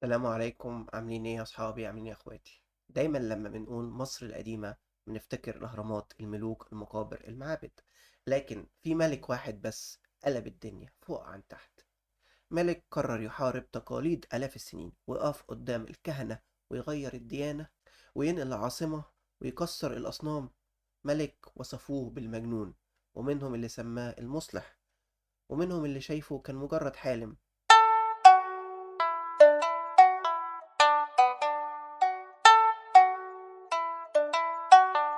السلام عليكم، عاملين ايه يا اصحابي؟ عاملين ايه يا اخواتي؟ دايما لما بنقول مصر القديمة بنفتكر الاهرامات، الملوك، المقابر، المعابد. لكن في ملك واحد بس قلب الدنيا فوق عن تحت. ملك قرر يحارب تقاليد آلاف السنين ويقف قدام الكهنة ويغير الديانة وينقل العاصمة ويكسر الأصنام. ملك وصفوه بالمجنون، ومنهم اللي سماه المصلح، ومنهم اللي شايفه كان مجرد حالم.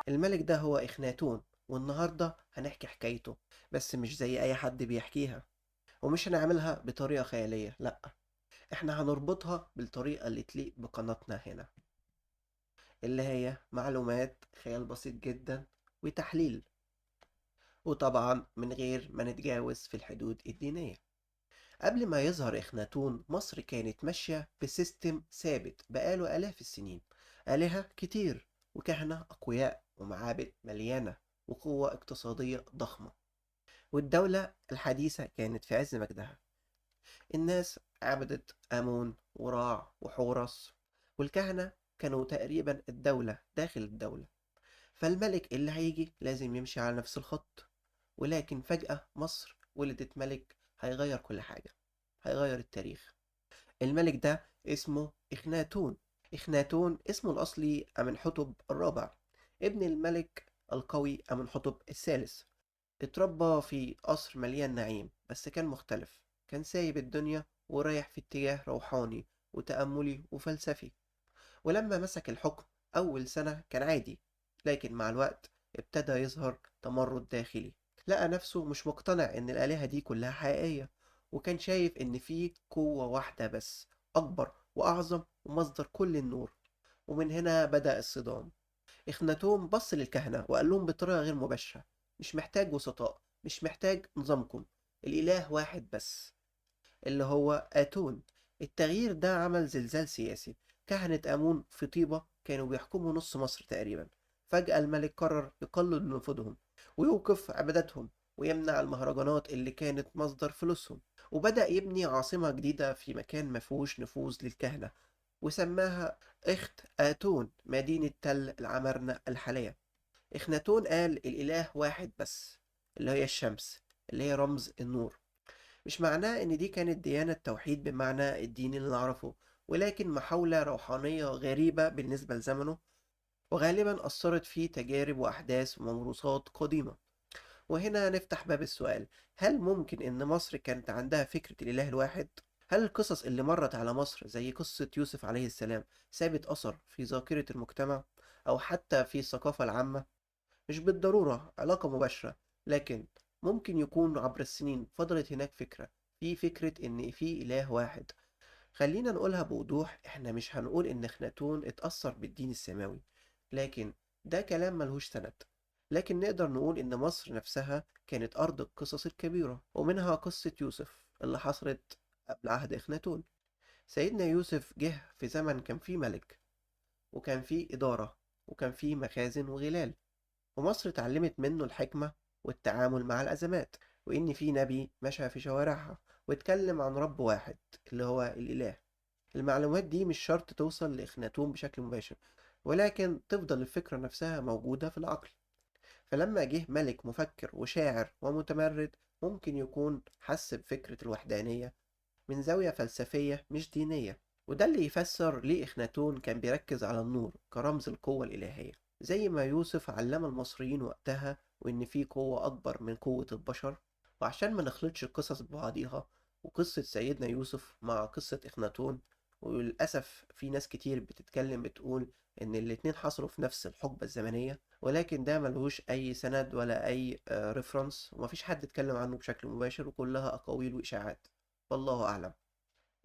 الملك ده هو إخناتون، والنهاردة هنحكي حكايته، بس مش زي أي حد بيحكيها. ومش هنعملها بطريقة خيالية، لأ، إحنا هنربطها بالطريقة اللي تليق بقناتنا هنا، اللي هي معلومات، خيال بسيط جدا، وتحليل. وطبعا من غير ما نتجاوز في الحدود الدينية. قبل ما يظهر إخناتون، مصر كانت ماشية بسيستم ثابت بقاله آلاف السنين. آلهة كتير، وكهنة أقوياء، ومعابد مليانة، وقوة اقتصادية ضخمة. والدولة الحديثة كانت في عز مجدها. الناس عبدت آمون وراع وحورس، والكهنة كانوا تقريبا الدولة داخل الدولة. فالملك اللي هيجي لازم يمشي على نفس الخط. ولكن فجأة مصر ولدت ملك هيغير كل حاجة، هيغير التاريخ. الملك ده اسمه إخناتون. إخناتون اسمه الأصلي أمنحتب الرابع، ابن الملك القوي أمنحتب الثالث. اتربى في قصر مليان نعيم، بس كان مختلف. كان سايب الدنيا ورايح في اتجاه روحاني وتأملي وفلسفي. ولما مسك الحكم أول سنة كان عادي، لكن مع الوقت ابتدى يظهر تمرد داخلي. لقى نفسه مش مقتنع إن الآلهة دي كلها حقيقية، وكان شايف إن في قوة واحدة بس، أكبر وأعظم ومصدر كل النور. ومن هنا بدأ الصدام. إخناتون بص للكهنة وقال لهم بطريقة غير مباشرة: مش محتاج وسطاء، مش محتاج نظامكم، الإله واحد بس، اللي هو آتون. التغيير ده عمل زلزال سياسي. كهنة آمون في طيبة كانوا بيحكموا نص مصر تقريبا. فجأة الملك قرر يقلل نفوذهم ويوقف عباداتهم ويمنع المهرجانات اللي كانت مصدر فلوسهم. وبدأ يبني عاصمة جديدة في مكان مفهوش نفوذ للكهنة، وسماها إخت آتون، مدينة تل العمارنة الحالية. إخناتون قال الإله واحد بس، اللي هي الشمس، اللي هي رمز النور. مش معناه إن دي كانت ديانة توحيد بمعنى الدين اللي نعرفه، ولكن محاولة روحانية غريبة بالنسبة لزمنه، وغالبا أثرت فيه تجارب وأحداث وموروثات قديمة. وهنا نفتح باب السؤال: هل ممكن إن مصر كانت عندها فكرة الإله الواحد؟ هل القصص اللي مرت على مصر زي قصة يوسف عليه السلام سابت أثر في ذاكرة المجتمع، أو حتى في الثقافة العامة؟ مش بالضرورة علاقة مباشرة، لكن ممكن يكون عبر السنين فضلت هناك فكرة، في فكرة إن في إله واحد. خلينا نقولها بوضوح: إحنا مش هنقول إن خناتون اتأثر بالدين السماوي، لكن ده كلام ملهوش سند. لكن نقدر نقول إن مصر نفسها كانت أرض القصص الكبيرة، ومنها قصة يوسف اللي حصلت قبل عهد إخناتون. سيدنا يوسف جه في زمن كان فيه ملك، وكان فيه إدارة، وكان فيه مخازن وغلال. ومصر اتعلمت منه الحكمة والتعامل مع الأزمات، وإن في نبي مشى في شوارعها واتكلم عن رب واحد، اللي هو الإله. المعلومات دي مش شرط توصل لإخناتون بشكل مباشر، ولكن تفضل الفكرة نفسها موجودة في العقل. فلما جه ملك مفكر وشاعر ومتمرد، ممكن يكون حس بفكرة الوحدانية من زاوية فلسفية مش دينية. وده اللي يفسر ليه إخناتون كان بيركز على النور كرمز القوة الإلهية، زي ما يوسف علم المصريين وقتها وإن في قوة أكبر من قوة البشر. وعشان ما نخلطش القصص ببعضيها، وقصة سيدنا يوسف مع قصة إخناتون، وللأسف في ناس كتير بتتكلم بتقول إن الاتنين حصلوا في نفس الحقبة الزمنية، ولكن ده ملهوش أي سند ولا أي ريفرنس، ومفيش حد اتكلم عنه بشكل مباشر، وكلها أقاويل وإشاعات. والله أعلم.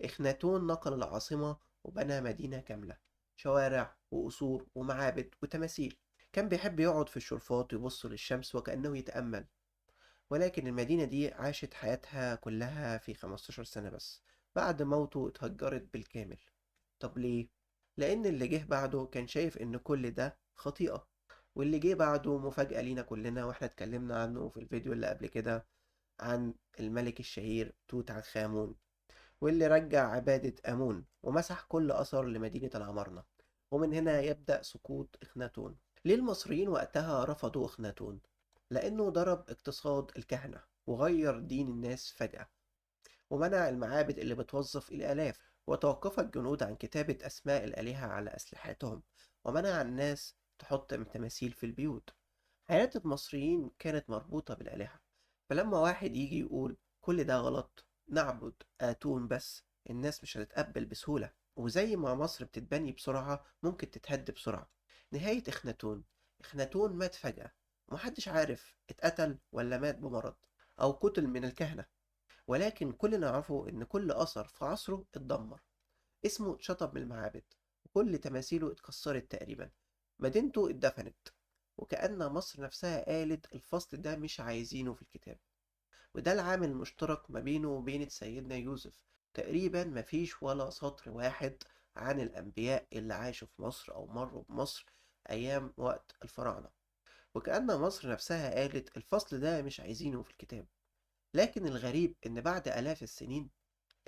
إخناتون نقل العاصمة وبنى مدينة كاملة، شوارع وقصور ومعابد وتماثيل. كان بيحب يقعد في الشرفات ويبص للشمس وكأنه يتأمل. ولكن المدينة دي عاشت حياتها كلها في 15 سنة بس، بعد موته اتهجرت بالكامل. طب ليه؟ لأن اللي جه بعده كان شايف إن كل ده خطيئة. واللي جه بعده مفاجأة لينا كلنا، واحنا اتكلمنا عنه في الفيديو اللي قبل كده، عن الملك الشهير توت عنخ آمون. واللي رجع عبادة آمون ومسح كل أثر لمدينة العمارنة. ومن هنا يبدأ سقوط إخناتون. ليه المصريين وقتها رفضوا إخناتون؟ لأنه ضرب اقتصاد الكهنة وغير دين الناس فجأة، ومنع المعابد اللي بتوظف الآلاف، وتوقف الجنود عن كتابة أسماء الآلهة على أسلحتهم، ومنع الناس تحط تماثيل في البيوت. حياة المصريين كانت مربوطة بالآلهة، فلما واحد يجي يقول كل ده غلط، نعبد آتون بس، الناس مش هتتقبل بسهولة. وزي ما مصر بتتبني بسرعة ممكن تتهد بسرعة. نهاية إخناتون: إخناتون مات فجأة، ومحدش عارف اتقتل ولا مات بمرض أو قتل من الكهنة، ولكن كل نعرفه إن كل أثر في عصره اتدمر، اسمه اتشطب من المعابد، وكل تماثيله اتكسرت تقريبا، مدينته اتدفنت، وكأن مصر نفسها قالت الفصل ده مش عايزينه في الكتاب. وده العامل المشترك ما بينه وبين سيدنا يوسف. تقريبا مفيش ولا سطر واحد عن الأنبياء اللي عاشوا في مصر أو مروا بمصر أيام وقت الفراعنة، وكأن مصر نفسها قالت الفصل ده مش عايزينه في الكتاب. لكن الغريب إن بعد آلاف السنين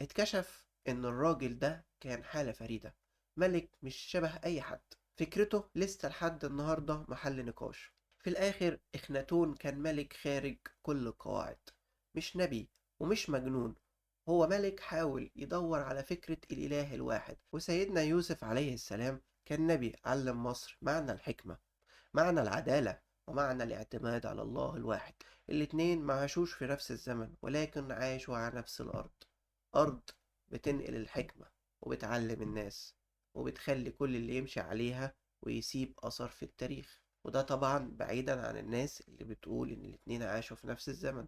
اتكشف إن الراجل ده كان حالة فريدة، ملك مش شبه أي حد. فكرته لسه لحد النهاردة محل نقاش. في الآخر إخناتون كان ملك خارج كل القواعد، مش نبي ومش مجنون، هو ملك حاول يدور على فكرة الإله الواحد. وسيدنا يوسف عليه السلام كان نبي علم مصر معنى الحكمة، معنى العدالة، ومعنى الاعتماد على الله الواحد. الاتنين ما عاشوش في نفس الزمن، ولكن عاشوا على نفس الأرض. أرض بتنقل الحكمة وبتعلم الناس وبتخلي كل اللي يمشي عليها ويسيب أثر في التاريخ. وده طبعا بعيدا عن الناس اللي بتقول إن الاتنين عاشوا في نفس الزمن.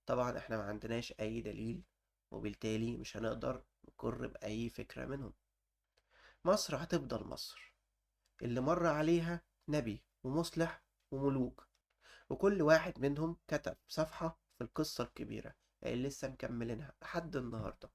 طبعا احنا ما عندناش أي دليل، وبالتالي مش هنقدر نقر بأي فكرة منهم. مصر هتفضل مصر، اللي مر عليها نبي ومصلح وملوك، وكل واحد منهم كتب صفحة في القصة الكبيرة اللي لسه مكملينها لحد النهاردة.